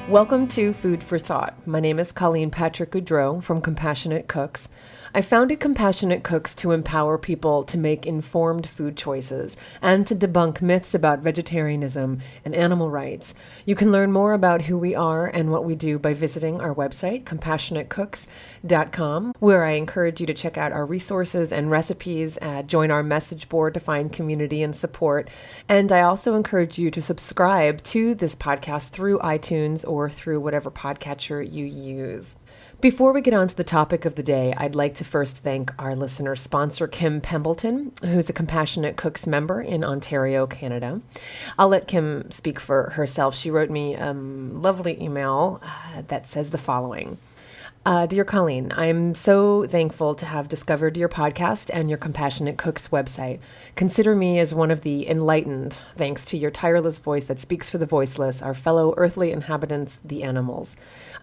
Welcome to Food for Thought. My name is Colleen Patrick Goudreau from Compassionate Cooks. I founded Compassionate Cooks to empower people to make informed food choices and to debunk myths about vegetarianism and animal rights. You can learn more about who we are and what we do by visiting our website, compassionatecooks.com, where I encourage you to check out our resources and recipes, join our message board to find community and support. And I also encourage you to subscribe to this podcast through iTunes or through whatever podcatcher you use. Before we get on to the topic of the day, I'd like to first thank our listener sponsor, Kim Pembleton, who's a Compassionate Cooks member in Ontario, Canada. I'll let Kim speak for herself. She wrote me a lovely email that says the following. Dear Colleen, I'm so thankful to have discovered your podcast and your Compassionate Cooks website. Consider me as one of the enlightened, thanks to your tireless voice that speaks for the voiceless, our fellow earthly inhabitants, the animals.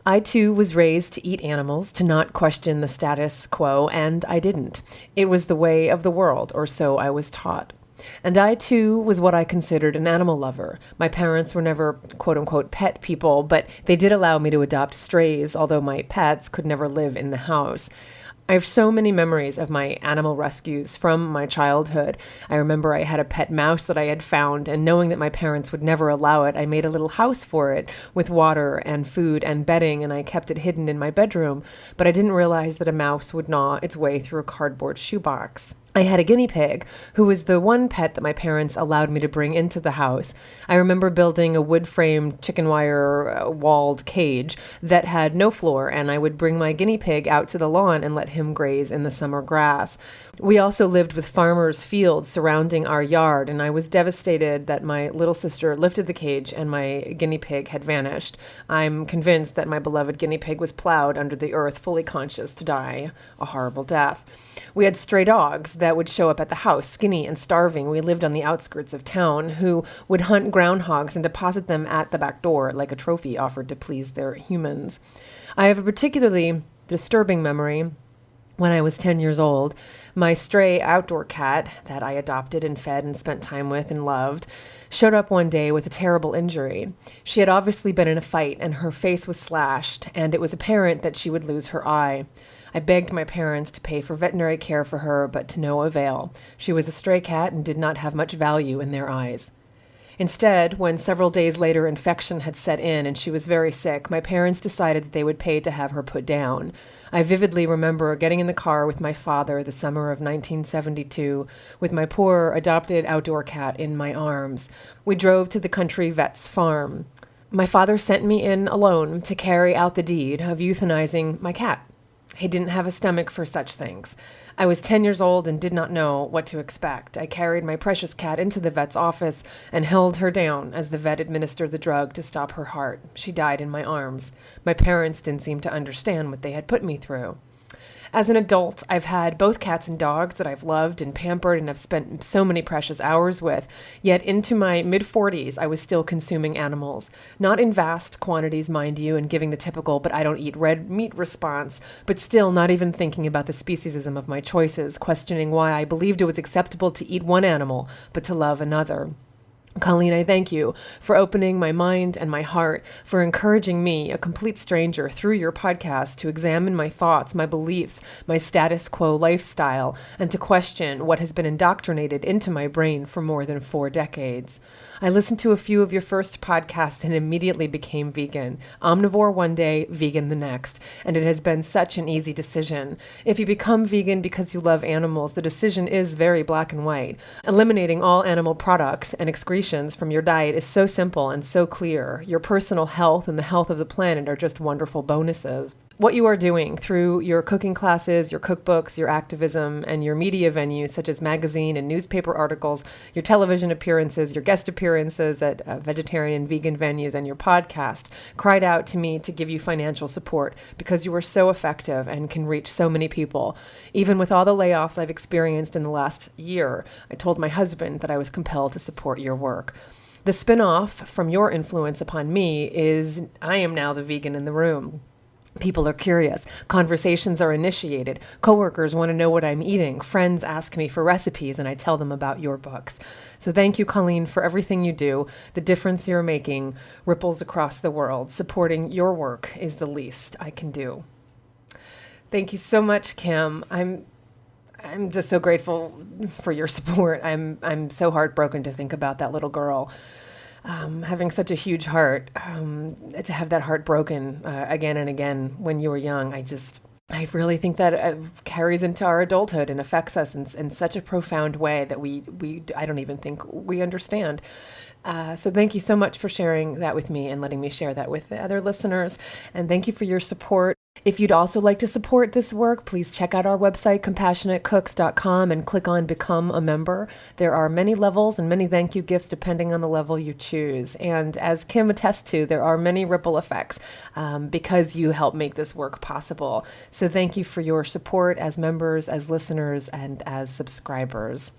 I too was raised to eat animals, to not question the status quo, and I didn't. It was the way of the world, or so I was taught. And I, too, was what I considered an animal lover. My parents were never, quote-unquote, pet people, but they did allow me to adopt strays, although my pets could never live in the house. I have so many memories of my animal rescues from my childhood. I remember I had a pet mouse that I had found, and knowing that my parents would never allow it, I made a little house for it with water and food and bedding, and I kept it hidden in my bedroom. But I didn't realize that a mouse would gnaw its way through a cardboard shoebox. I had a guinea pig, who was the one pet that my parents allowed me to bring into the house. I remember building a wood-framed chicken wire walled cage that had no floor, and I would bring my guinea pig out to the lawn and let him graze in the summer grass. We also lived with farmers' fields surrounding our yard, and I was devastated that my little sister lifted the cage and my guinea pig had vanished. I'm convinced that my beloved guinea pig was plowed under the earth, fully conscious to die a horrible death. We had stray dogs that would show up at the house, skinny and starving. We lived on the outskirts of town, who would hunt groundhogs and deposit them at the back door like a trophy offered to please their humans. I have a particularly disturbing memory. When I was 10 years old, my stray outdoor cat that I adopted and fed and spent time with and loved showed up one day with a terrible injury. She had obviously been in a fight, and her face was slashed, and it was apparent that she would lose her eye. I begged my parents to pay for veterinary care for her, but to no avail. She was a stray cat and did not have much value in their eyes. Instead, when several days later infection had set in and she was very sick, my parents decided that they would pay to have her put down. I vividly remember getting in the car with my father the summer of 1972 with my poor adopted outdoor cat in my arms. We drove to the country vet's farm. My father sent me in alone to carry out the deed of euthanizing my cat. He didn't have a stomach for such things. I was 10 years old and did not know what to expect. I carried my precious cat into the vet's office and held her down as the vet administered the drug to stop her heart. She died in my arms. My parents didn't seem to understand what they had put me through. As an adult, I've had both cats and dogs that I've loved and pampered and have spent so many precious hours with. Yet into my mid-40s, I was still consuming animals. Not in vast quantities, mind you, and giving the typical "but I don't eat red meat" response, but still not even thinking about the speciesism of my choices, questioning why I believed it was acceptable to eat one animal, but to love another. Colleen, I thank you for opening my mind and my heart, for encouraging me, a complete stranger, through your podcast to examine my thoughts, my beliefs, my status quo lifestyle, and to question what has been indoctrinated into my brain for more than 4 decades. I listened to a few of your first podcasts and immediately became vegan. Omnivore one day, vegan the next. And it has been such an easy decision. If you become vegan because you love animals, the decision is very black and white. Eliminating all animal products and excretions from your diet is so simple and so clear. Your personal health and the health of the planet are just wonderful bonuses. What you are doing through your cooking classes, your cookbooks, your activism, and your media venues such as magazine and newspaper articles, your television appearances, your guest appearances at vegetarian and vegan venues, and your podcast cried out to me to give you financial support because you are so effective and can reach so many people. Even with all the layoffs I've experienced in the last year, I told my husband that I was compelled to support your work. The spin-off from your influence upon me is I am now the vegan in the room. People are curious. Conversations are initiated. Coworkers want to know what I'm eating. Friends ask me for recipes, and I tell them about your books. So thank you, Colleen, for everything you do. The difference you're making ripples across the world. Supporting your work is the least I can do. Thank you so much, Kim. I'm just so grateful for your support. I'm so heartbroken to think about that little girl. Having such a huge heart, to have that heart broken again and again when you were young, I really think that carries into our adulthood and affects us in such a profound way that I don't even think we understand. So thank you so much for sharing that with me and letting me share that with the other listeners. And thank you for your support. If you'd also like to support this work, please check out our website, CompassionateCooks.com, and click on Become a Member. There are many levels and many thank you gifts depending on the level you choose. And as Kim attests to, there are many ripple effects because you help make this work possible. So thank you for your support as members, as listeners, and as subscribers.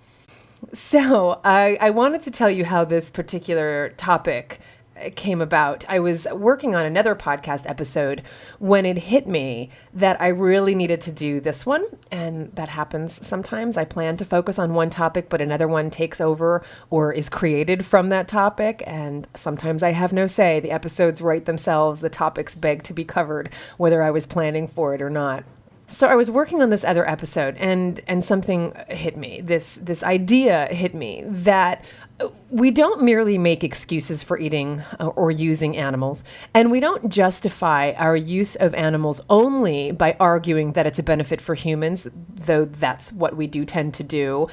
So I wanted to tell you how this particular topic came about. I was working on another podcast episode when it hit me that I really needed to do this one. And that happens sometimes. I plan to focus on one topic, but another one takes over or is created from that topic. And sometimes I have no say. The episodes write themselves. The topics beg to be covered, whether I was planning for it or not. So I was working on this other episode and something hit me. This idea hit me that we don't merely make excuses for eating or using animals, and we don't justify our use of animals only by arguing that it's a benefit for humans, though that's what we do tend to do.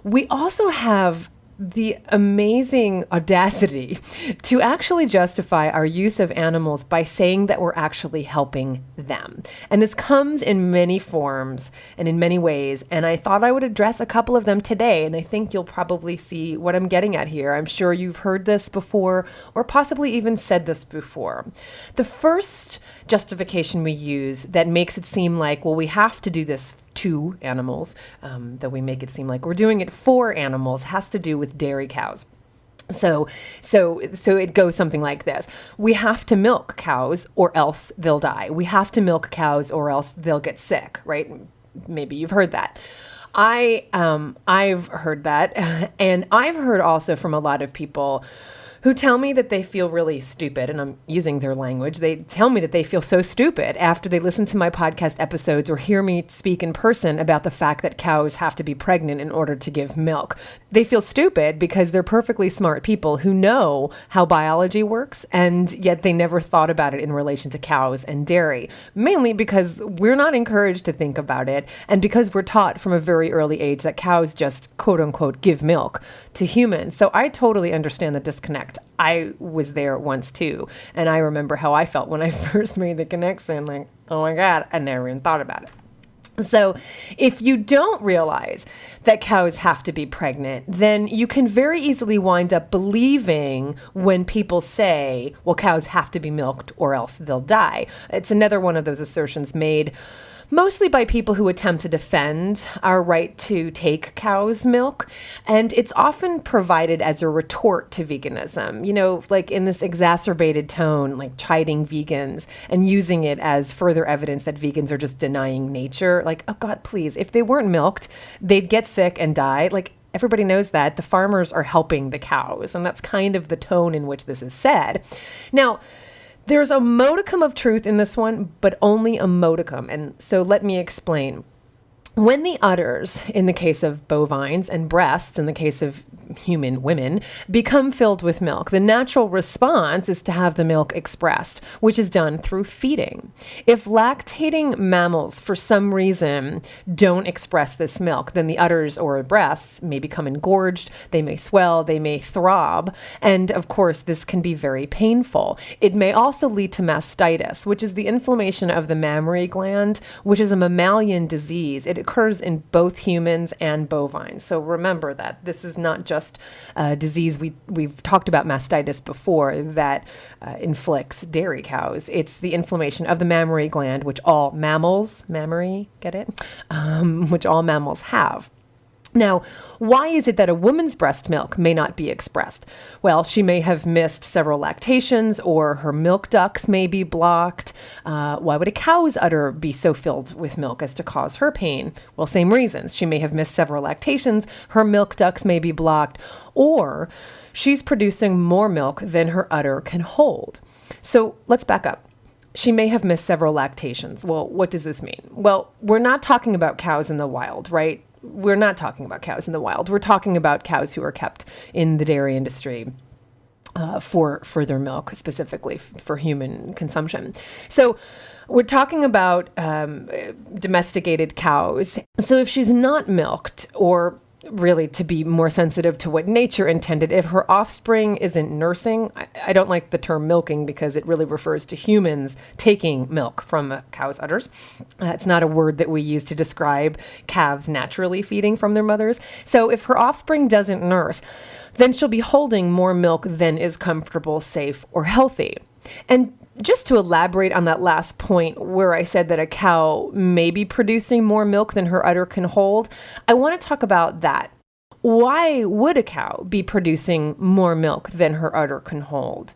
We also have the amazing audacity to actually justify our use of animals by saying that we're actually helping them. And this comes in many forms and in many ways. And I thought I would address a couple of them today. And I think you'll probably see what I'm getting at here. I'm sure you've heard this before or possibly even said this before. The first justification we use that makes it seem like, well, we have to do this to animals, though we make it seem like we're doing it for animals, has to do with dairy cows. So it goes something like this. We have to milk cows or else they'll die. We have to milk cows or else they'll get sick, right? Maybe you've heard that. I've heard that. And I've heard also from a lot of people who tell me that they feel really stupid, and I'm using their language. They tell me that they feel so stupid after they listen to my podcast episodes or hear me speak in person about the fact that cows have to be pregnant in order to give milk. They feel stupid because they're perfectly smart people who know how biology works, and yet they never thought about it in relation to cows and dairy, mainly because we're not encouraged to think about it, and because we're taught from a very early age that cows just, quote unquote, give milk to humans. So I totally understand the disconnect. I was there once too, and I remember how I felt when I first made the connection, like, oh my God, I never even thought about it. So if you don't realize that cows have to be pregnant, then you can very easily wind up believing when people say, well, cows have to be milked or else they'll die. It's another one of those assertions made mostly by people who attempt to defend our right to take cow's milk. And it's often provided as a retort to veganism, you know, like in this exacerbated tone, like chiding vegans and using it as further evidence that vegans are just denying nature. Like, oh God, please, if they weren't milked, they'd get sick and die. Like, everybody knows that. The farmers are helping the cows. And that's kind of the tone in which this is said. Now, there's a modicum of truth in this one, but only a modicum. And so let me explain. When the udders, in the case of bovines, and breasts, in the case of human women, become filled with milk, the natural response is to have the milk expressed, which is done through feeding. If lactating mammals, for some reason, don't express this milk, then the udders or breasts may become engorged, they may swell, they may throb, and of course, this can be very painful. It may also lead to mastitis, which is the inflammation of the mammary gland, which is a mammalian disease. It occurs in both humans and bovines. So remember that this is not just a disease. We've talked about mastitis before that inflicts dairy cows. It's the inflammation of the mammary gland, which all mammals, mammary, get it? Which all mammals have. Now, why is it that a woman's breast milk may not be expressed? Well, she may have missed several lactations, or her milk ducts may be blocked. Why would a cow's udder be so filled with milk as to cause her pain? Well, same reasons. She may have missed several lactations, her milk ducts may be blocked, or she's producing more milk than her udder can hold. So let's back up. She may have missed several lactations. Well, what does this mean? Well, we're not talking about cows in the wild, right? We're not talking about cows in the wild. We're talking about cows who are kept in the dairy industry for their milk, specifically for human consumption. So we're talking about domesticated cows. So if she's not milked, or really, to be more sensitive to what nature intended, if her offspring isn't nursing, I don't like the term milking because it really refers to humans taking milk from a cow's udders. It's not a word that we use to describe calves naturally feeding from their mothers. So if her offspring doesn't nurse, then she'll be holding more milk than is comfortable, safe, or healthy. And just to elaborate on that last point where I said that a cow may be producing more milk than her udder can hold, I want to talk about that. Why would a cow be producing more milk than her udder can hold?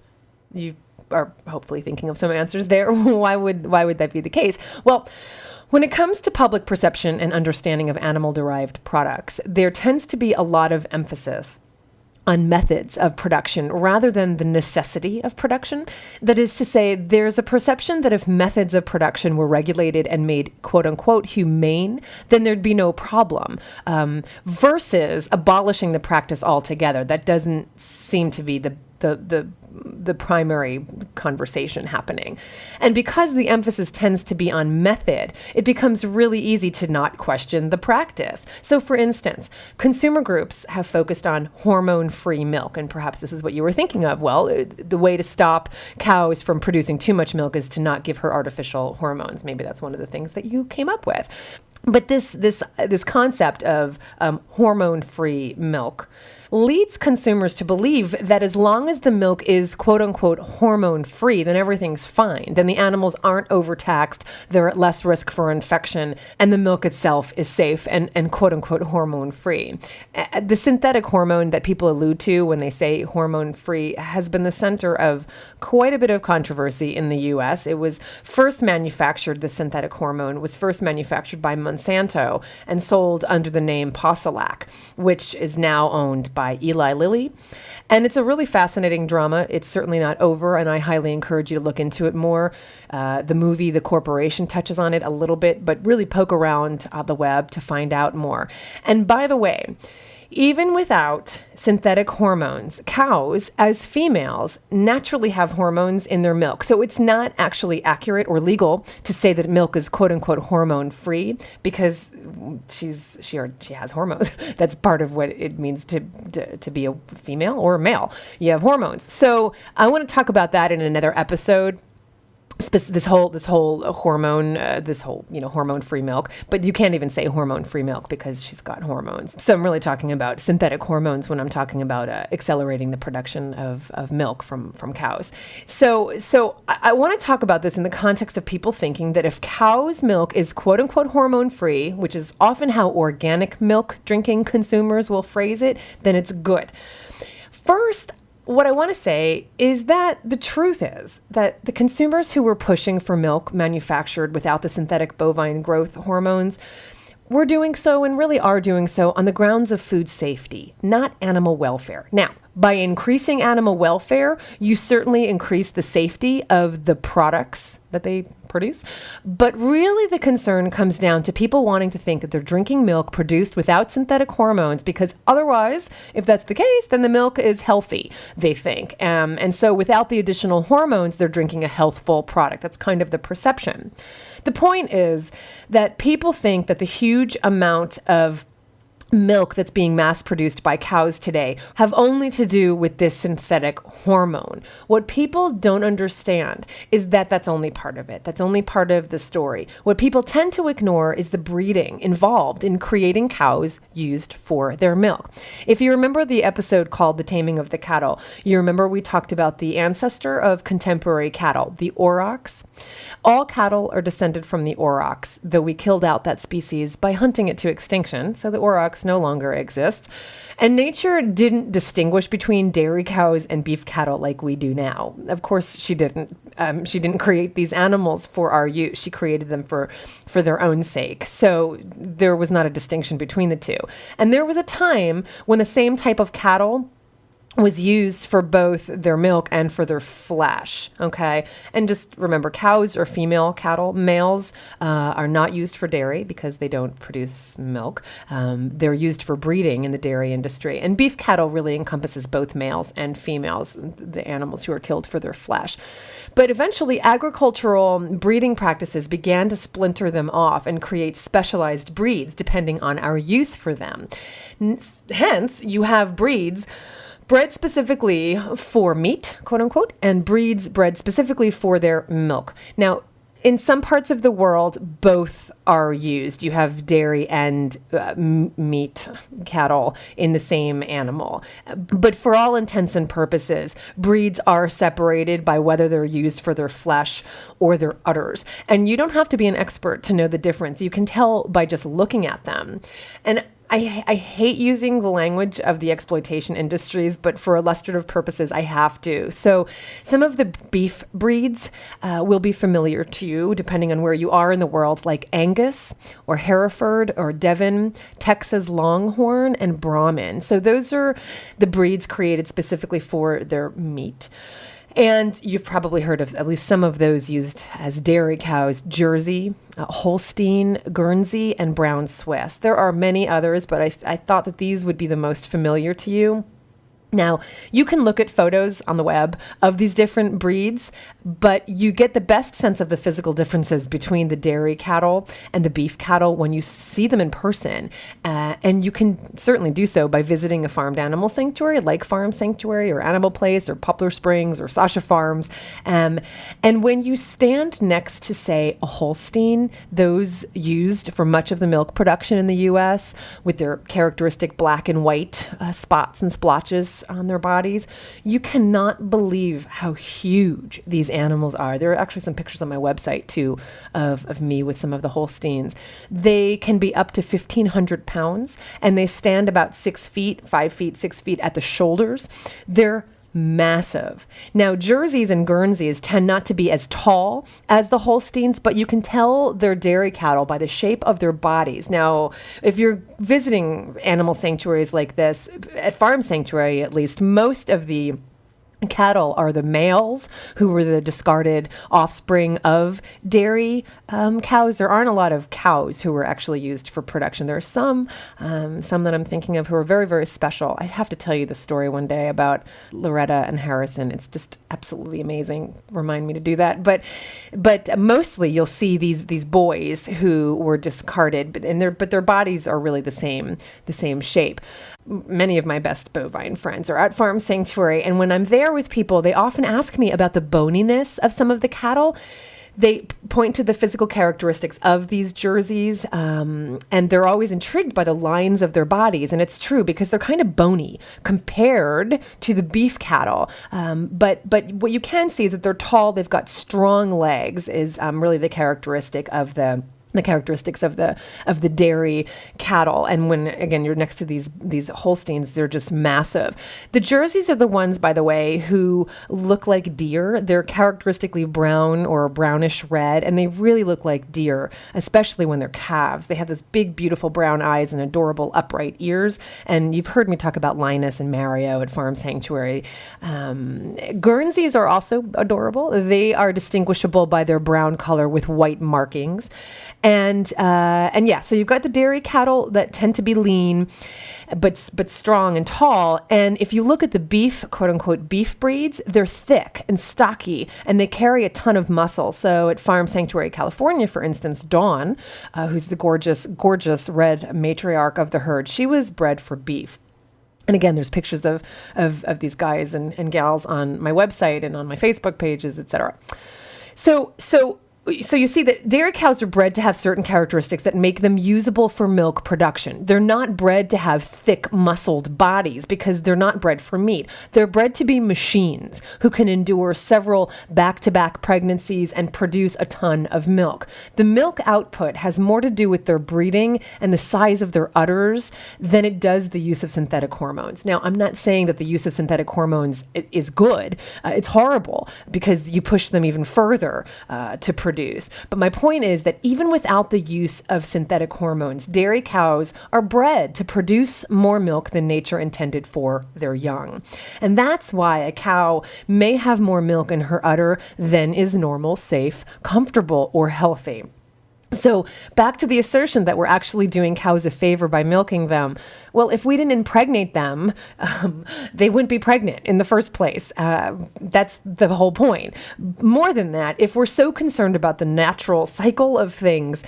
You are hopefully thinking of some answers there. Why would that be the case? Well, when it comes to public perception and understanding of animal-derived products, there tends to be a lot of emphasis on methods of production rather than the necessity of production. That is to say, there's a perception that if methods of production were regulated and made quote unquote humane, then there'd be no problem, versus abolishing the practice altogether. That doesn't seem to be the primary conversation happening. And because the emphasis tends to be on method, it becomes really easy to not question the practice. So for instance, consumer groups have focused on hormone-free milk, and perhaps this is what you were thinking of. Well, the way to stop cows from producing too much milk is to not give her artificial hormones. Maybe that's one of the things that you came up with. But this concept of hormone-free milk leads consumers to believe that as long as the milk is quote unquote hormone free, then everything's fine. Then the animals aren't overtaxed, they're at less risk for infection, and the milk itself is safe and quote unquote hormone free. The synthetic hormone that people allude to when they say hormone free has been the center of quite a bit of controversy in the US. It was first manufactured, the synthetic hormone was first manufactured by Monsanto and sold under the name Posilac, which is now owned by Eli Lilly. And it's a really fascinating drama. It's certainly not over, and I highly encourage you to look into it more. The movie The Corporation touches on it a little bit, but really poke around the web to find out more. And by the way, even without synthetic hormones, cows, as females, naturally have hormones in their milk. So it's not actually accurate or legal to say that milk is quote unquote hormone free because she has hormones. That's part of what it means to be a female or a male. You have hormones. So I want to talk about that in another episode. This whole hormone, hormone-free milk, but you can't even say hormone-free milk because she's got hormones. So I'm really talking about synthetic hormones when I'm talking about accelerating the production of milk from cows. So I want to talk about this in the context of people thinking that if cow's milk is quote-unquote hormone-free, which is often how organic milk drinking consumers will phrase it, then it's good. First, what I want to say is that the truth is that the consumers who were pushing for milk manufactured without the synthetic bovine growth hormones were doing so and really are doing so on the grounds of food safety, not animal welfare. Now, by increasing animal welfare, you certainly increase the safety of the products that they produce. But really the concern comes down to people wanting to think that they're drinking milk produced without synthetic hormones because otherwise, if that's the case, then the milk is healthy, they think. And so without the additional hormones, they're drinking a healthful product. That's kind of the perception. The point is that people think that the huge amount of milk that's being mass produced by cows today have only to do with this synthetic hormone. What people don't understand is that that's only part of it. That's only part of the story. What people tend to ignore is the breeding involved in creating cows used for their milk. If you remember the episode called The Taming of the Cattle, you remember we talked about the ancestor of contemporary cattle, the aurochs. All cattle are descended from the aurochs, though we killed out that species by hunting it to extinction, so the aurochs sex no longer exists. And nature didn't distinguish between dairy cows and beef cattle like we do now. Of course, she didn't. She didn't create these animals for our use. She created them for their own sake. So there was not a distinction between the two. And there was a time when the same type of cattle was used for both their milk and for their flesh, okay? And just remember, cows are female cattle. Males are not used for dairy because they don't produce milk. They're used for breeding in the dairy industry. And beef cattle really encompasses both males and females, the animals who are killed for their flesh. But eventually, agricultural breeding practices began to splinter them off and create specialized breeds depending on our use for them. Hence, you have breeds bred specifically for meat, quote unquote, and breeds bred specifically for their milk. Now, in some parts of the world, both are used. You have dairy and meat cattle in the same animal. But for all intents and purposes, breeds are separated by whether they're used for their flesh or their udders. And you don't have to be an expert to know the difference. You can tell by just looking at them. And I hate using the language of the exploitation industries, but for illustrative purposes, I have to. So some of the beef breeds will be familiar to you, depending on where you are in the world, like Angus or Hereford or Devon, Texas Longhorn, and Brahman. So those are the breeds created specifically for their meat. And you've probably heard of at least some of those used as dairy cows: Jersey, Holstein, Guernsey, and Brown Swiss. There are many others, but I thought that these would be the most familiar to you. Now, you can look at photos on the web of these different breeds, but you get the best sense of the physical differences between the dairy cattle and the beef cattle when you see them in person. And you can certainly do so by visiting a farmed animal sanctuary like Farm Sanctuary or Animal Place or Poplar Springs or Sasha Farms. And when you stand next to, say, a Holstein, those used for much of the milk production in the U.S., with their characteristic black and white spots and splotches on their bodies, you cannot believe how huge these animals are. There are actually some pictures on my website too of me with some of the Holsteins. They can be up to 1,500 pounds, and they stand about 6 feet, 5 feet, 6 feet at the shoulders. They're massive. Now, Jerseys and Guernseys tend not to be as tall as the Holsteins, but you can tell they're dairy cattle by the shape of their bodies. Now, if you're visiting animal sanctuaries like this, at Farm Sanctuary at least, most of the cattle are the males who were the discarded offspring of dairy cows. There aren't a lot of cows who were actually used for production. There are some that I'm thinking of who are very, very special. I'd have to tell you the story one day about Loretta and Harrison. It's just absolutely amazing. Remind me to do that. But mostly you'll see these boys who were discarded, but their bodies are really the same shape. Many of my best bovine friends are at Farm Sanctuary, and when I'm there with people, they often ask me about the boniness of some of the cattle. They point to the physical characteristics of these Jerseys, and they're always intrigued by the lines of their bodies. And it's true, because they're kind of bony compared to the beef cattle. But what you can see is that they're tall. They've got strong legs is really the characteristic of the characteristics of the dairy cattle. And when, again, you're next to these Holsteins, they're just massive. The Jerseys are the ones, by the way, who look like deer. They're characteristically brown or brownish red, and they really look like deer, especially when they're calves. They have this big, beautiful brown eyes and adorable upright ears. And you've heard me talk about Linus and Mario at Farm Sanctuary. Guernseys are also adorable. They are distinguishable by their brown color with white markings. And yeah, so you've got the dairy cattle that tend to be lean, but strong and tall. And if you look at the beef, quote unquote, beef breeds, they're thick and stocky, and they carry a ton of muscle. So at Farm Sanctuary, California, for instance, Dawn, who's the gorgeous, gorgeous red matriarch of the herd, she was bred for beef. And again, there's pictures of these guys and gals on my website and on my Facebook pages, etc. So So you see that dairy cows are bred to have certain characteristics that make them usable for milk production. They're not bred to have thick, muscled bodies because they're not bred for meat. They're bred to be machines who can endure several back-to-back pregnancies and produce a ton of milk. The milk output has more to do with their breeding and the size of their udders than it does the use of synthetic hormones. Now, I'm not saying that the use of synthetic hormones is good. It's horrible because you push them even further to produce. But my point is that even without the use of synthetic hormones, dairy cows are bred to produce more milk than nature intended for their young. And that's why a cow may have more milk in her udder than is normal, safe, comfortable, or healthy. So back to the assertion that we're actually doing cows a favor by milking them. Well, if we didn't impregnate them, they wouldn't be pregnant in the first place. That's the whole point. More than that, if we're so concerned about the natural cycle of things,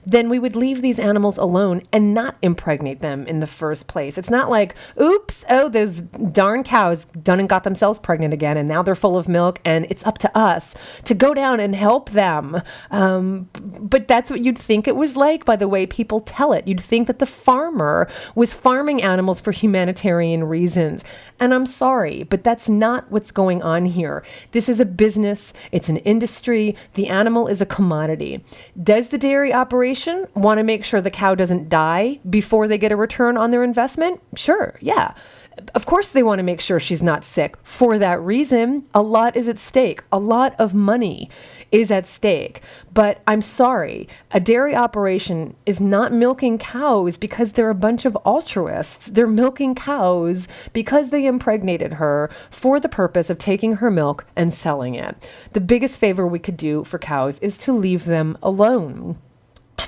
then we would leave these animals alone and not impregnate them in the first place. It's not like, oops, oh, those darn cows done and got themselves pregnant again, and now they're full of milk, and it's up to us to go down and help them. But that's what you'd think it was like by the way people tell it. You'd think that the farmer was farming animals for humanitarian reasons. And I'm sorry, but that's not what's going on here. This is a business. It's an industry. The animal is a commodity. Does the dairy operation want to make sure the cow doesn't die before they get a return on their investment? Sure, yeah. Of course they want to make sure she's not sick. For that reason, a lot is at stake. A lot of money is at stake. But I'm sorry, a dairy operation is not milking cows because they're a bunch of altruists. They're milking cows because they impregnated her for the purpose of taking her milk and selling it. The biggest favor we could do for cows is to leave them alone.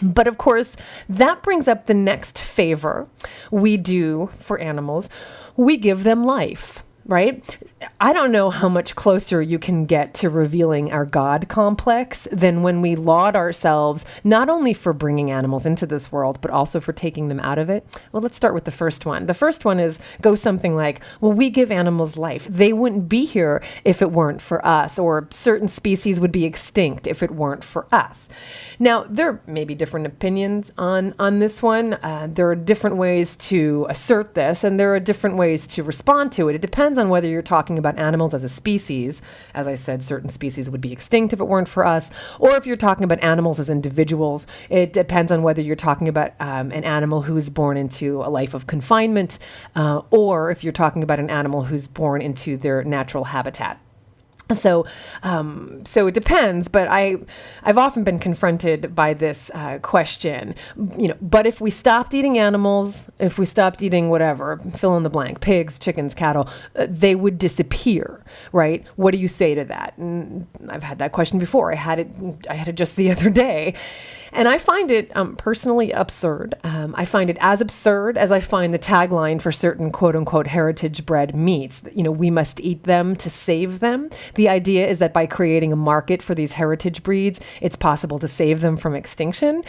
But of course, that brings up the next favor we do for animals. We give them life, right? I don't know how much closer you can get to revealing our God complex than when we laud ourselves not only for bringing animals into this world, but also for taking them out of it. Well, let's start with the first one. The first one goes something like, well, we give animals life. They wouldn't be here if it weren't for us, or certain species would be extinct if it weren't for us. Now, there may be different opinions on this one. There are different ways to assert this, and there are different ways to respond to it. It depends on whether you're talking about animals as a species. As I said, certain species would be extinct if it weren't for us. Or if you're talking about animals as individuals, it depends on whether you're talking about an animal who is born into a life of confinement, or if you're talking about an animal who's born into their natural habitat. So it depends, but I've often been confronted by this question, but if we stopped eating animals, if we stopped eating whatever, fill in the blank, pigs, chickens, cattle, they would disappear, right? What do you say to that? And I've had that question before. I had it just the other day. And I find it personally absurd. I find it as absurd as I find the tagline for certain quote unquote heritage bred meats. We must eat them to save them. The idea is that by creating a market for these heritage breeds, it's possible to save them from extinction.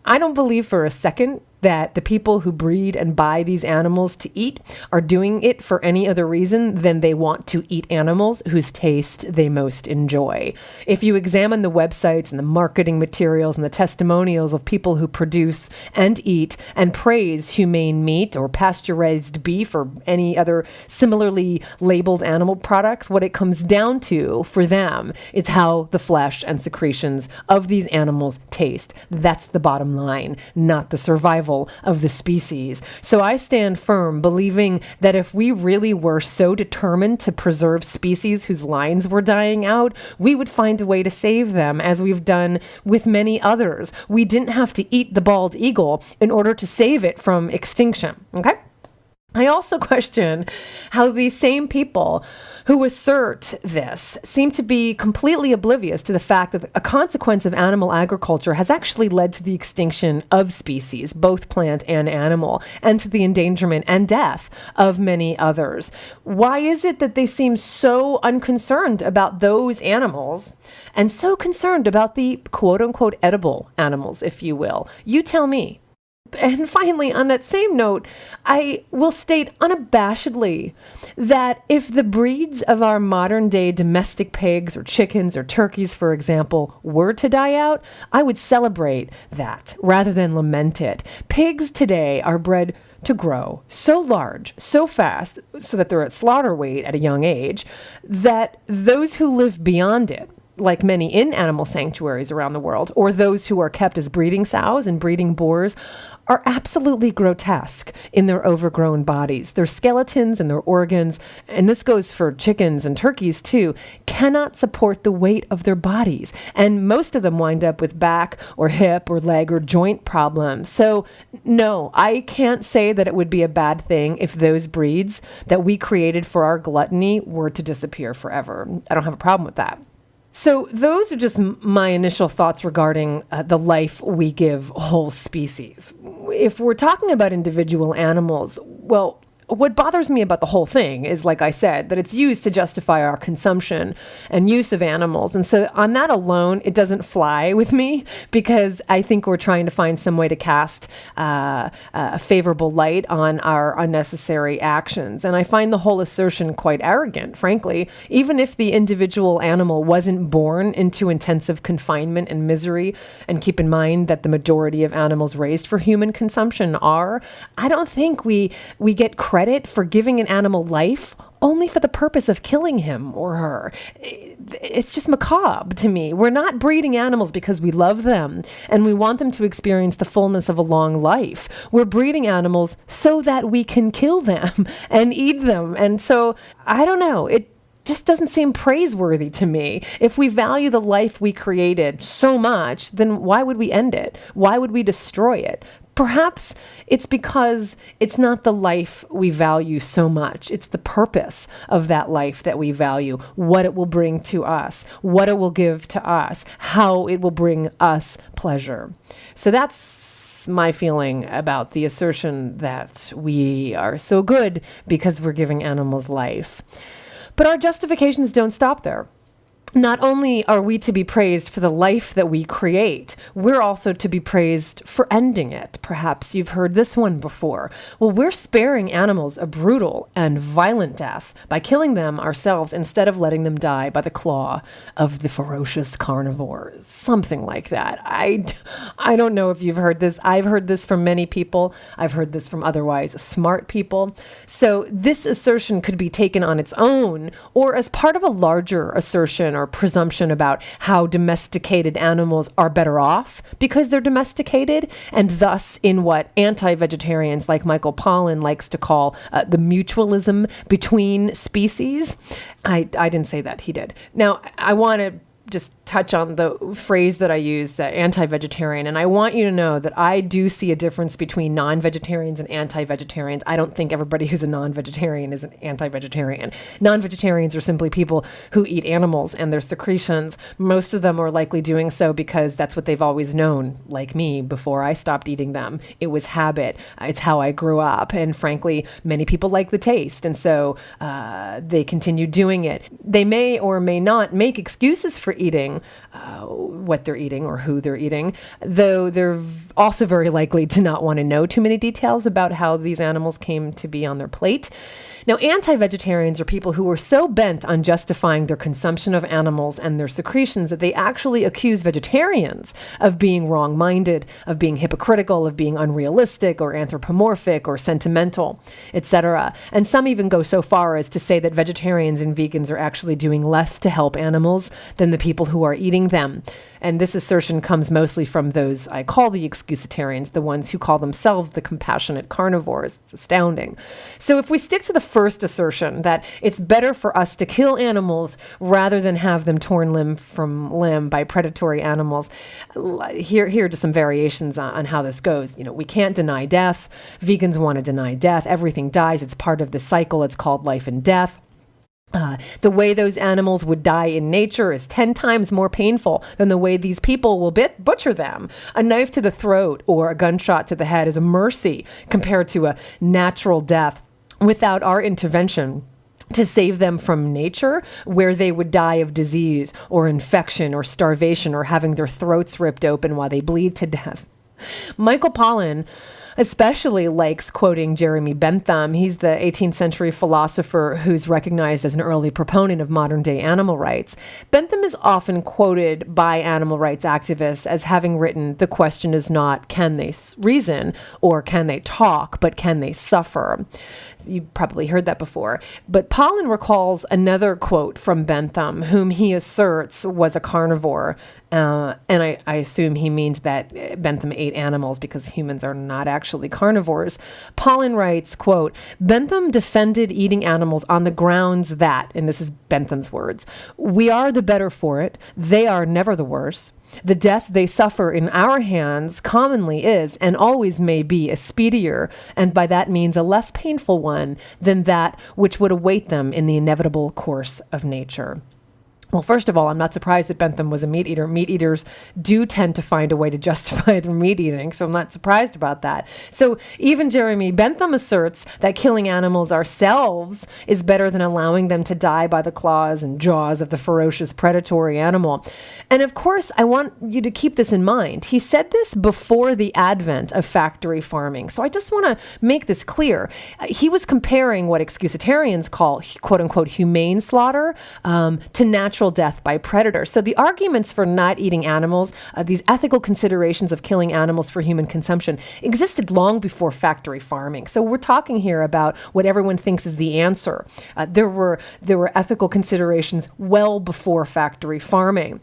I don't believe for a second that the people who breed and buy these animals to eat are doing it for any other reason than they want to eat animals whose taste they most enjoy. If you examine the websites and the marketing materials and the testimonials of people who produce and eat and praise humane meat or pasteurized beef or any other similarly labeled animal products, what it comes down to for them is how the flesh and secretions of these animals taste. That's the bottom line, not the survival of the species. So I stand firm, believing that if we really were so determined to preserve species whose lines were dying out, we would find a way to save them, as we've done with many others. We didn't have to eat the bald eagle in order to save it from extinction. Okay? I also question how these same people who assert this seem to be completely oblivious to the fact that a consequence of animal agriculture has actually led to the extinction of species, both plant and animal, and to the endangerment and death of many others. Why is it that they seem so unconcerned about those animals and so concerned about the quote-unquote edible animals, if you will? You tell me. And finally, on that same note, I will state unabashedly that if the breeds of our modern day domestic pigs or chickens or turkeys, for example, were to die out, I would celebrate that rather than lament it. Pigs today are bred to grow so large, so fast, so that they're at slaughter weight at a young age, that those who live beyond it, like many in animal sanctuaries around the world, or those who are kept as breeding sows and breeding boars, are absolutely grotesque in their overgrown bodies. Their skeletons and their organs, and this goes for chickens and turkeys too, cannot support the weight of their bodies. And most of them wind up with back or hip or leg or joint problems. So no, I can't say that it would be a bad thing if those breeds that we created for our gluttony were to disappear forever. I don't have a problem with that. So those are just my initial thoughts regarding the life we give whole species. If we're talking about individual animals, well, what bothers me about the whole thing is, like I said, that it's used to justify our consumption and use of animals. And so on that alone, it doesn't fly with me, because I think we're trying to find some way to cast a favorable light on our unnecessary actions. And I find the whole assertion quite arrogant, frankly. Even if the individual animal wasn't born into intensive confinement and misery, and keep in mind that the majority of animals raised for human consumption are, I don't think we get credit for giving an animal life only for the purpose of killing him or her. It's just macabre to me. We're not breeding animals because we love them and we want them to experience the fullness of a long life. We're breeding animals so that we can kill them and eat them. And so, I don't know, it just doesn't seem praiseworthy to me. If we value the life we created so much, then why would we end it? Why would we destroy it? Perhaps it's because it's not the life we value so much. It's the purpose of that life that we value, what it will bring to us, what it will give to us, how it will bring us pleasure. So that's my feeling about the assertion that we are so good because we're giving animals life. But our justifications don't stop there. Not only are we to be praised for the life that we create, we're also to be praised for ending it. Perhaps you've heard this one before. Well, we're sparing animals a brutal and violent death by killing them ourselves instead of letting them die by the claw of the ferocious carnivore. Something like that. I don't know if you've heard this. I've heard this from many people. I've heard this from otherwise smart people. So this assertion could be taken on its own or as part of a larger assertion or presumption about how domesticated animals are better off because they're domesticated, and thus in what anti-vegetarians like Michael Pollan likes to call the mutualism between species. I didn't say that, he did. Now, I want to just touch on the phrase that I use, the anti-vegetarian. And I want you to know that I do see a difference between non-vegetarians and anti-vegetarians. I don't think everybody who's a non-vegetarian is an anti-vegetarian. Non-vegetarians are simply people who eat animals and their secretions. Most of them are likely doing so because that's what they've always known, like me, before I stopped eating them. It was habit. It's how I grew up. And frankly, many people like the taste. And so they continue doing it. They may or may not make excuses for eating what they're eating or who they're eating, though they're also very likely to not want to know too many details about how these animals came to be on their plate. Now, anti-vegetarians are people who are so bent on justifying their consumption of animals and their secretions that they actually accuse vegetarians of being wrong-minded, of being hypocritical, of being unrealistic or anthropomorphic or sentimental, etc. And some even go so far as to say that vegetarians and vegans are actually doing less to help animals than the people who are eating them. And this assertion comes mostly from those I call the excusitarians, the ones who call themselves the compassionate carnivores. It's astounding. So if we stick to the first assertion that it's better for us to kill animals rather than have them torn limb from limb by predatory animals, here are just some variations on how this goes. You know, we can't deny death. Vegans want to deny death. Everything dies. It's part of the cycle. It's called life and death. The way those animals would die in nature is 10 times more painful than the way these people will butcher them. A knife to the throat or a gunshot to the head is a mercy compared to a natural death without our intervention to save them from nature, where they would die of disease or infection or starvation or having their throats ripped open while they bleed to death. Michael Pollan especially likes quoting Jeremy Bentham. He's the 18th century philosopher who's recognized as an early proponent of modern day animal rights. Bentham is often quoted by animal rights activists as having written, "The question is not can they reason or can they talk, but can they suffer?" You've probably heard that before. But Pollan recalls another quote from Bentham, whom he asserts was a carnivore. And I assume he means that Bentham ate animals because humans are not actually carnivores. Pollan writes, quote, "Bentham defended eating animals on the grounds that," and this is Bentham's words, "we are the better for it, they are never the worse. The death they suffer in our hands commonly is, and always may be, a speedier, and by that means a less painful one, than that which would await them in the inevitable course of nature." Well, first of all, I'm not surprised that Bentham was a meat eater. Meat eaters do tend to find a way to justify their meat eating, so I'm not surprised about that. So even Jeremy Bentham asserts that killing animals ourselves is better than allowing them to die by the claws and jaws of the ferocious predatory animal. And of course, I want you to keep this in mind. He said this before the advent of factory farming. So I just want to make this clear. He was comparing what excusatarians call, quote unquote, humane slaughter to natural death by predators. So the arguments for not eating animals, these ethical considerations of killing animals for human consumption, existed long before factory farming. So we're talking here about what everyone thinks is the answer. There were ethical considerations well before factory farming.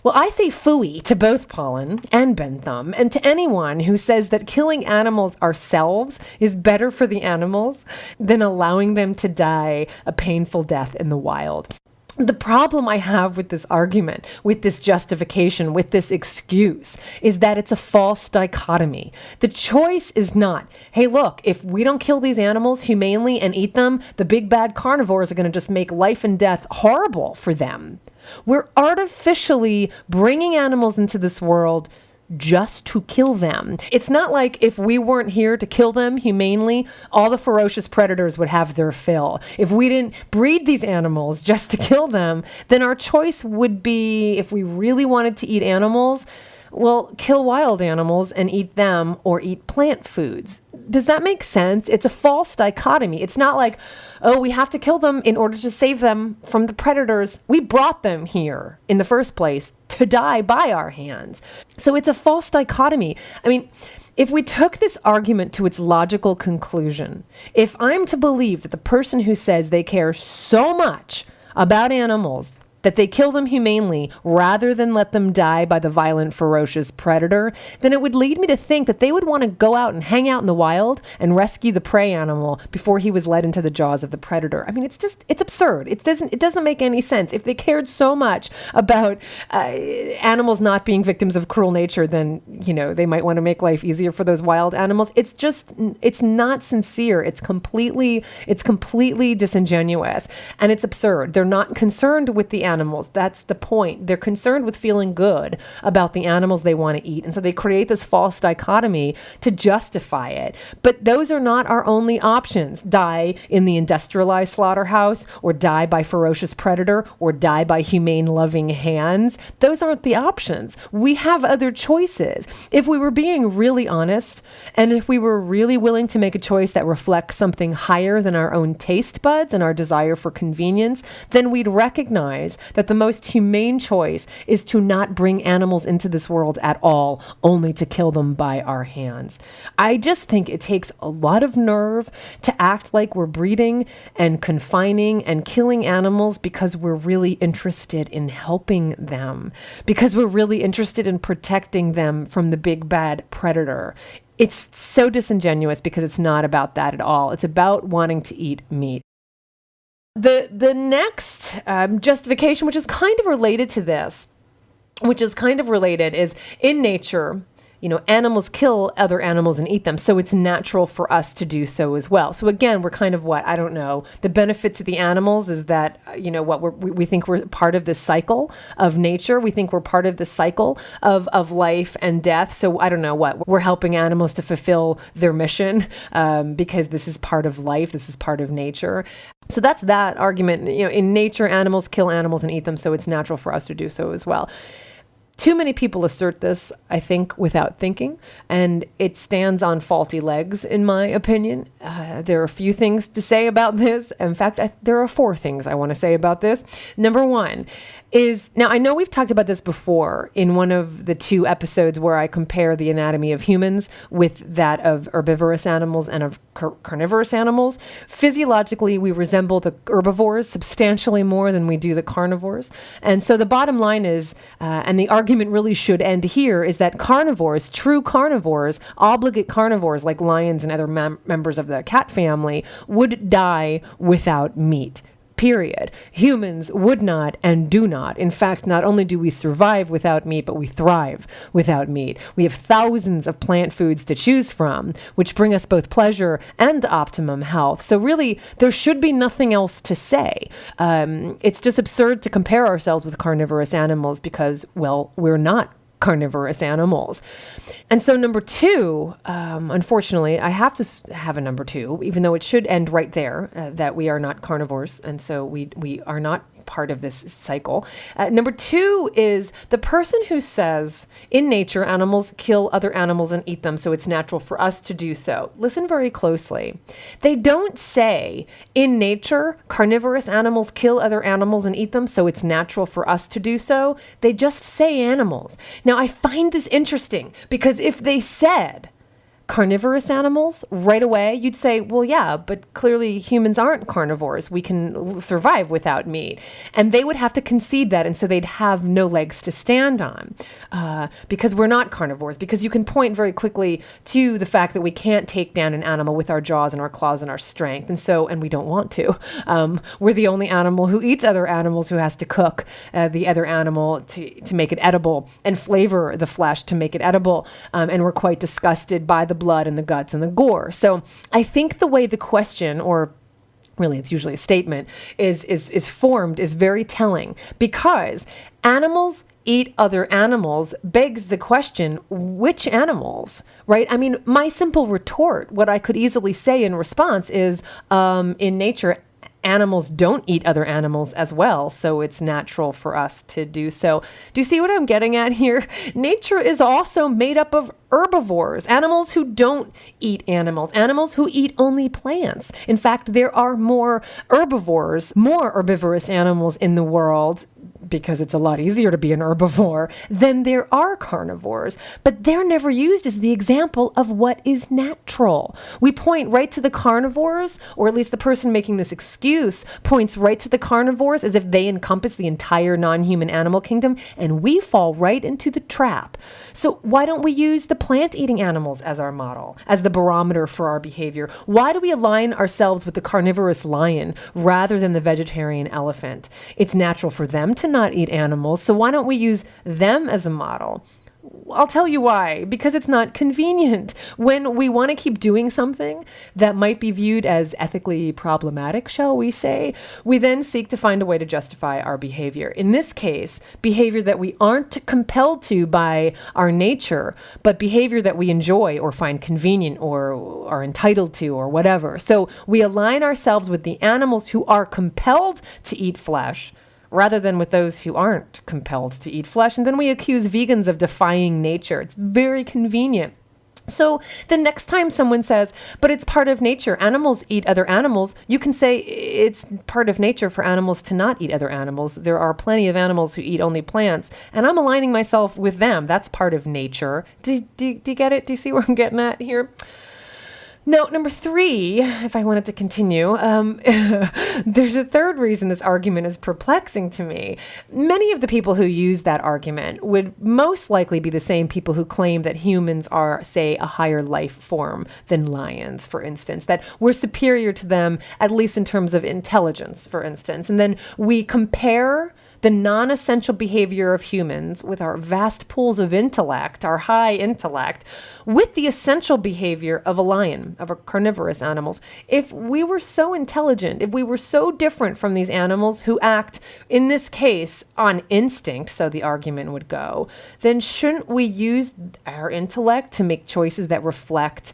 Well, I say phooey to both Pollan and Bentham, and to anyone who says that killing animals ourselves is better for the animals than allowing them to die a painful death in the wild. The problem I have with this argument, with this justification, with this excuse, is that it's a false dichotomy. The choice is not, hey, look, if we don't kill these animals humanely and eat them, the big bad carnivores are going to just make life and death horrible for them. We're artificially bringing animals into this world just to kill them. It's not like if we weren't here to kill them humanely, all the ferocious predators would have their fill. If we didn't breed these animals just to kill them, then our choice would be, if we really wanted to eat animals, well, kill wild animals and eat them or eat plant foods. Does that make sense? It's a false dichotomy. It's not like, oh, we have to kill them in order to save them from the predators. We brought them here in the first place to die by our hands. So it's a false dichotomy. I mean, if we took this argument to its logical conclusion, if I'm to believe that the person who says they care so much about animals that they kill them humanely rather than let them die by the violent, ferocious predator, then it would lead me to think that they would want to go out and hang out in the wild and rescue the prey animal before he was led into the jaws of the predator. I mean, it's absurd. It doesn't make any sense. If they cared so much about animals not being victims of cruel nature, then, they might want to make life easier for those wild animals. It's not sincere. It's completely disingenuous, and it's absurd. They're not concerned with the animals. That's the point. They're concerned with feeling good about the animals they want to eat. And so they create this false dichotomy to justify it. But those are not our only options. Die in the industrialized slaughterhouse, or die by ferocious predator, or die by humane, loving hands. Those aren't the options. We have other choices. If we were being really honest, and if we were really willing to make a choice that reflects something higher than our own taste buds and our desire for convenience, then we'd recognize that the most humane choice is to not bring animals into this world at all, only to kill them by our hands. I just think it takes a lot of nerve to act like we're breeding and confining and killing animals because we're really interested in helping them, because we're really interested in protecting them from the big bad predator. It's so disingenuous because it's not about that at all. It's about wanting to eat meat. The next justification, which is kind of related to this, is in nature, animals kill other animals and eat them. So it's natural for us to do so as well. So again, we're kind of the benefits of the animals is that, we think we're part of this cycle of nature. We think we're part of the cycle of life and death. So we're helping animals to fulfill their mission because this is part of life. This is part of nature. So that's that argument. In nature, animals kill animals and eat them. So it's natural for us to do so as well. Too many people assert this, I think, without thinking, and it stands on faulty legs, in my opinion. There are a few things to say about this. In fact, there are 4 things I want to say about this. Number 1 is, now I know we've talked about this before in one of the 2 episodes where I compare the anatomy of humans with that of herbivorous animals and of carnivorous animals. Physiologically, we resemble the herbivores substantially more than we do the carnivores. And so the bottom line is, and the argument really should end here, is that carnivores, true carnivores, obligate carnivores like lions and other members of the cat family, would die without meat. Period. Humans would not and do not. In fact, not only do we survive without meat, but we thrive without meat. We have thousands of plant foods to choose from, which bring us both pleasure and optimum health. So really, there should be nothing else to say. It's just absurd to compare ourselves with carnivorous animals because, well, we're not carnivorous animals. And so number 2, unfortunately, I have to have a number 2, even though it should end right there, that we are not carnivores. And so we are not part of this cycle. Number 2 is the person who says in nature, animals kill other animals and eat them, so it's natural for us to do so. Listen very closely. They don't say in nature, carnivorous animals kill other animals and eat them, so it's natural for us to do so. They just say animals. Now, I find this interesting because if they said carnivorous animals, right away you'd say, well, yeah, but clearly humans aren't carnivores. We can survive without meat. And they would have to concede that, and so they'd have no legs to stand on because we're not carnivores, because you can point very quickly to the fact that we can't take down an animal with our jaws and our claws and our strength. And we don't want to. We're the only animal who eats other animals, who has to cook the other animal to make it edible and flavor the flesh to make it edible. And we're quite disgusted by the blood and the guts and the gore. So I think the way the question, or really it's usually a statement, is formed is very telling, because animals eat other animals begs the question, which animals, right? I mean, my simple retort, what I could easily say in response is, in nature, animals don't eat other animals as well, so it's natural for us to do so. Do you see what I'm getting at here? Nature is also made up of herbivores, animals who don't eat animals who eat only plants. In fact, there are more herbivorous animals in the world, because it's a lot easier to be an herbivore, than there are carnivores. But they're never used as the example of what is natural. We point right to the carnivores, or at least the person making this excuse points right to the carnivores as if they encompass the entire non-human animal kingdom, and we fall right into the trap. So why don't we use the plant-eating animals as our model, as the barometer for our behavior? Why do we align ourselves with the carnivorous lion rather than the vegetarian elephant? It's natural for them to not eat animals, so why don't we use them as a model? I'll tell you why. Because it's not convenient. When we want to keep doing something that might be viewed as ethically problematic, shall we say, we then seek to find a way to justify our behavior. In this case, behavior that we aren't compelled to by our nature, but behavior that we enjoy or find convenient or are entitled to or whatever. So we align ourselves with the animals who are compelled to eat flesh, rather than with those who aren't compelled to eat flesh. And then we accuse vegans of defying nature. It's very convenient. So the next time someone says, but it's part of nature, animals eat other animals, you can say it's part of nature for animals to not eat other animals. There are plenty of animals who eat only plants, and I'm aligning myself with them. That's part of nature. Do you get it? Do you see where I'm getting at here? Now, number 3, if I wanted to continue, there's a third reason this argument is perplexing to me. Many of the people who use that argument would most likely be the same people who claim that humans are, say, a higher life form than lions, for instance, that we're superior to them, at least in terms of intelligence, for instance. And then we compare the non-essential behavior of humans with our vast pools of intellect, our high intellect, with the essential behavior of a lion, of a carnivorous animals. If we were so intelligent, if we were so different from these animals who act, in this case, on instinct, so the argument would go, then shouldn't we use our intellect to make choices that reflect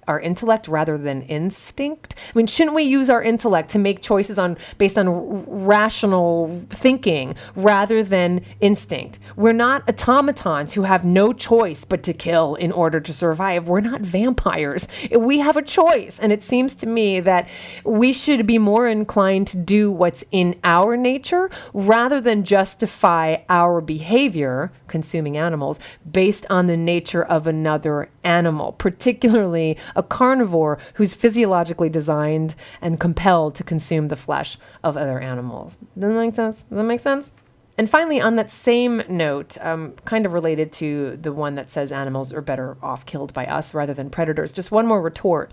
our intellect rather than instinct? I mean, shouldn't we use our intellect to make choices based on rational thinking thinking rather than instinct. We're not automatons who have no choice but to kill in order to survive. We're not vampires. We have a choice. And it seems to me that we should be more inclined to do what's in our nature rather than justify our behavior, consuming animals, based on the nature of another animal, particularly a carnivore who's physiologically designed and compelled to consume the flesh of other animals. Does that make sense? Does that make sense? And finally, on that same note, kind of related to the one that says animals are better off killed by us rather than predators, just one more retort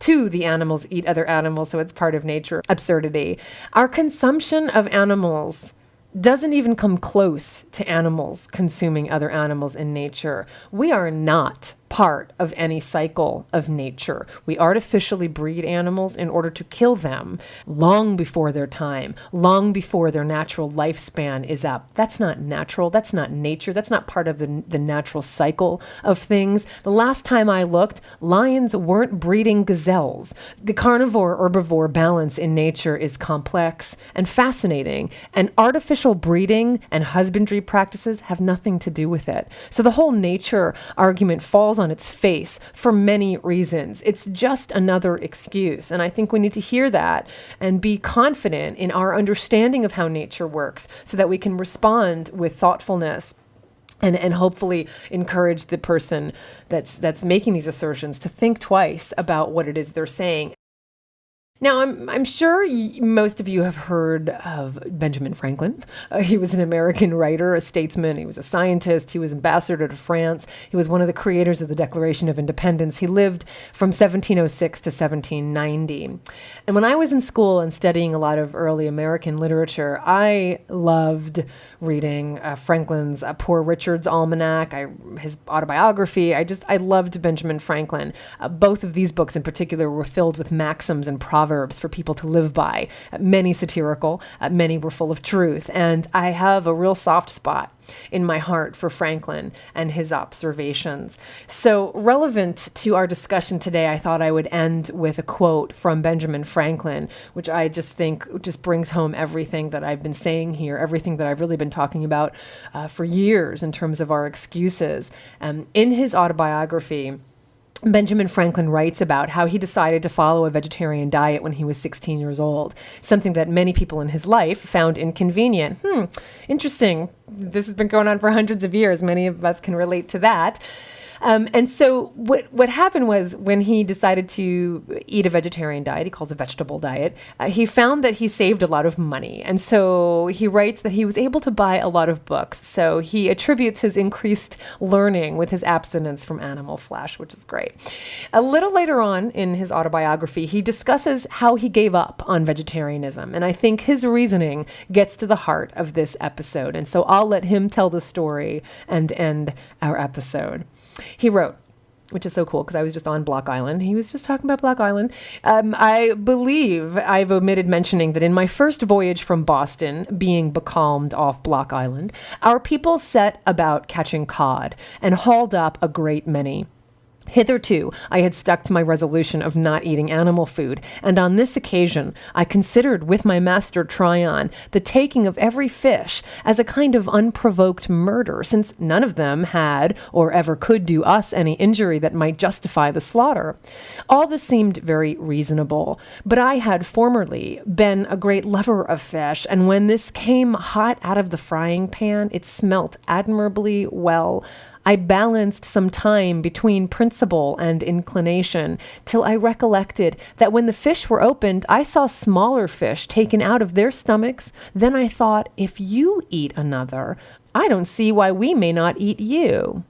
to the animals eat other animals, so it's part of nature absurdity. Our consumption of animals doesn't even come close to animals consuming other animals in nature. We are not part of any cycle of nature. We artificially breed animals in order to kill them long before their time, long before their natural lifespan is up. That's not natural. That's not nature. That's not part of the natural cycle of things. The last time I looked, lions weren't breeding gazelles. The carnivore-herbivore balance in nature is complex and fascinating, and artificial breeding and husbandry practices have nothing to do with it. So the whole nature argument falls on its face for many reasons. It's just another excuse. And I think we need to hear that and be confident in our understanding of how nature works so that we can respond with thoughtfulness and hopefully encourage the person that's making these assertions to think twice about what it is they're saying. Now, I'm sure most of you have heard of Benjamin Franklin. He was an American writer, a statesman. He was a scientist. He was ambassador to France. He was one of the creators of the Declaration of Independence. He lived from 1706 to 1790. And when I was in school and studying a lot of early American literature, I loved reading Franklin's Poor Richard's Almanac, his autobiography. I loved Benjamin Franklin. Both of these books in particular were filled with maxims and proverbs for people to live by. Many satirical, many were full of truth. And I have a real soft spot in my heart for Franklin and his observations. So relevant to our discussion today, I thought I would end with a quote from Benjamin Franklin, which I just think just brings home everything that I've been saying here, everything that I've really been talking about for years in terms of our excuses. In his autobiography, Benjamin Franklin writes about how he decided to follow a vegetarian diet when he was 16 years old, something that many people in his life found inconvenient. Interesting. This has been going on for hundreds of years. Many of us can relate to that. And so what happened was when he decided to eat a vegetarian diet, he calls it a vegetable diet, he found that he saved a lot of money. And so he writes that he was able to buy a lot of books. So he attributes his increased learning with his abstinence from animal flesh, which is great. A little later on in his autobiography, he discusses how he gave up on vegetarianism. And I think his reasoning gets to the heart of this episode. And so I'll let him tell the story and end our episode. He wrote, which is so cool because I was just on Block Island. He was just talking about Block Island. I believe I've omitted mentioning that in my first voyage from Boston, being becalmed off Block Island, our people set about catching cod and hauled up a great many. Hitherto, I had stuck to my resolution of not eating animal food, and on this occasion, I considered with my master Tryon the taking of every fish as a kind of unprovoked murder, since none of them had or ever could do us any injury that might justify the slaughter. All this seemed very reasonable, but I had formerly been a great lover of fish, and when this came hot out of the frying pan, it smelt admirably well. I balanced some time between principle and inclination, till I recollected that when the fish were opened, I saw smaller fish taken out of their stomachs. Then I thought, if you eat another, I don't see why we may not eat you.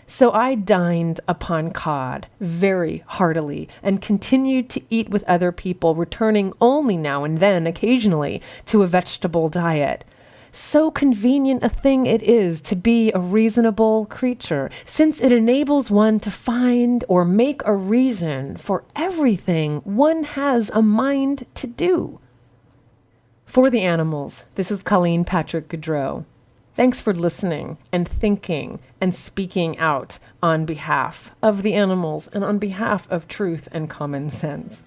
So I dined upon cod very heartily and continued to eat with other people, returning only now and then occasionally to a vegetable diet. So convenient a thing it is to be a reasonable creature, since it enables one to find or make a reason for everything one has a mind to do. For the animals, this is Colleen Patrick Goudreau. Thanks for listening and thinking and speaking out on behalf of the animals and on behalf of truth and common sense.